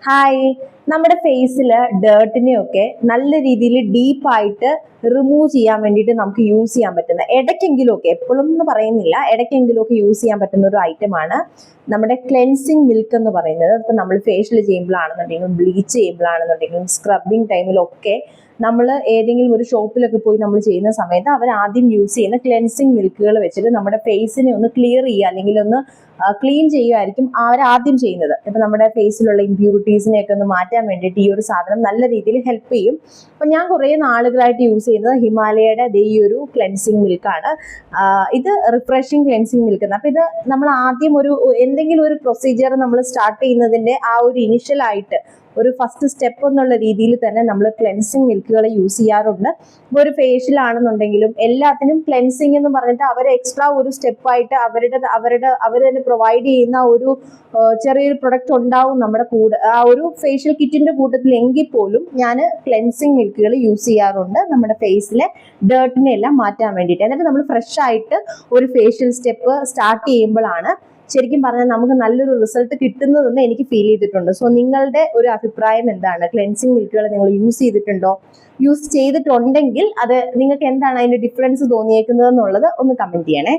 Hi, നമ്മുടെ ഫേസിൽ ഡേർട്ടിനെയൊക്കെ നല്ല രീതിയിൽ ഡീപ്പായിട്ട് റിമൂവ് ചെയ്യാൻ വേണ്ടിയിട്ട് നമുക്ക് യൂസ് ചെയ്യാൻ പറ്റുന്ന ഇടയ്ക്കെങ്കിലും ഒക്കെ, എപ്പോഴും എന്ന് പറയുന്നില്ല, ഇടയ്ക്കെങ്കിലും ഒക്കെ യൂസ് ചെയ്യാൻ പറ്റുന്ന ഒരു ഐറ്റമാണ് നമ്മുടെ ക്ലെൻസിങ് മിൽക്ക് എന്ന് പറയുന്നത്. ഇപ്പം നമ്മൾ ഫേഷ്യൽ ചെയ്യുമ്പോഴാണെന്നുണ്ടെങ്കിലും ബ്ലീച്ച് ചെയ്യുമ്പോഴാണെന്നുണ്ടെങ്കിലും സ്ക്രബിങ് ടൈമിലൊക്കെ നമ്മൾ ഏതെങ്കിലും ഒരു ഷോപ്പിലൊക്കെ പോയി നമ്മൾ ചെയ്യുന്ന സമയത്ത് അവർ ആദ്യം യൂസ് ചെയ്യുന്ന ക്ലെൻസിങ് മിൽക്കുകൾ വെച്ചിട്ട് നമ്മുടെ ഫേസിനെ ഒന്ന് ക്ലിയർ ചെയ്യുക അല്ലെങ്കിൽ ഒന്ന് ക്ലീൻ ചെയ്യുമായിരിക്കും അവർ ആദ്യം ചെയ്യുന്നത്. ഇപ്പം നമ്മുടെ ഫേസിലുള്ള ഇമ്പ്യൂരിറ്റീസിനെയൊക്കെ ഒന്ന് മാറ്റാൻ വേണ്ടിയിട്ട് ഈ ഒരു സാധനം നല്ല രീതിയിൽ ഹെൽപ്പ് ചെയ്യും. അപ്പം ഞാൻ കുറേ നാളുകളായിട്ട് യൂസ് ചെയ്യുന്നത് ഹിമാലയയുടെ ഈ ഒരു ക്ലെൻസിങ് മിൽക്കാണ്. ഇത് റിഫ്രഷിങ് ക്ലെൻസിങ് മിൽക്ക് എന്ന്. അപ്പം ഇത് നമ്മൾ ആദ്യം എന്തെങ്കിലും ഒരു പ്രൊസീജിയർ നമ്മൾ സ്റ്റാർട്ട് ചെയ്യുന്നതിൻ്റെ ആ ഒരു ഇനിഷ്യലായിട്ട് ഒരു ഫസ്റ്റ് സ്റ്റെപ്പ് എന്നുള്ള രീതിയിൽ തന്നെ നമ്മൾ ക്ലെൻസിങ് മിൽക്കുകൾ യൂസ് ചെയ്യാറുണ്ട്. ഇപ്പോൾ ഒരു ഫേഷ്യൽ ആണെന്നുണ്ടെങ്കിലും എല്ലാത്തിനും ക്ലെൻസിങ് എന്ന് പറഞ്ഞിട്ട് അവർ എക്സ്ട്രാ ഒരു സ്റ്റെപ്പായിട്ട് അവർ തന്നെ പ്രൊവൈഡ് ചെയ്യുന്ന ഒരു ചെറിയൊരു പ്രൊഡക്റ്റ് ഉണ്ടാവും നമ്മുടെ കൂടെ ആ ഒരു ഫേഷ്യൽ കിറ്റിന്റെ കൂട്ടത്തിൽ. എങ്കിൽ പോലും ഞാൻ ക്ലെൻസിങ് മിൽക്കുകൾ യൂസ് ചെയ്യാറുണ്ട് നമ്മുടെ ഫേസിലെ ഡേർട്ടിനെ എല്ലാം മാറ്റാൻ വേണ്ടിയിട്ട്. എന്നിട്ട് നമ്മൾ ഫ്രഷ് ആയിട്ട് ഒരു ഫേഷ്യൽ സ്റ്റെപ്പ് സ്റ്റാർട്ട് ചെയ്യുമ്പോഴാണ് ശരിക്കും പറഞ്ഞാൽ നമുക്ക് നല്ലൊരു റിസൾട്ട് കിട്ടുന്നതെന്ന് എനിക്ക് ഫീൽ ചെയ്തിട്ടുണ്ട്. സോ നിങ്ങളുടെ ഒരു അഭിപ്രായം എന്താണ്? ക്ലെൻസിങ് മിൽക്കുകൾ നിങ്ങൾ യൂസ് ചെയ്തിട്ടുണ്ടോ? യൂസ് ചെയ്തിട്ടുണ്ടെങ്കിൽ അത് നിങ്ങൾക്ക് എന്താണ് അതിന്റെ ഡിഫറൻസ് തോന്നിയേക്കുന്നത് എന്നുള്ളത് ഒന്ന് കമന്റ് ചെയ്യണേ.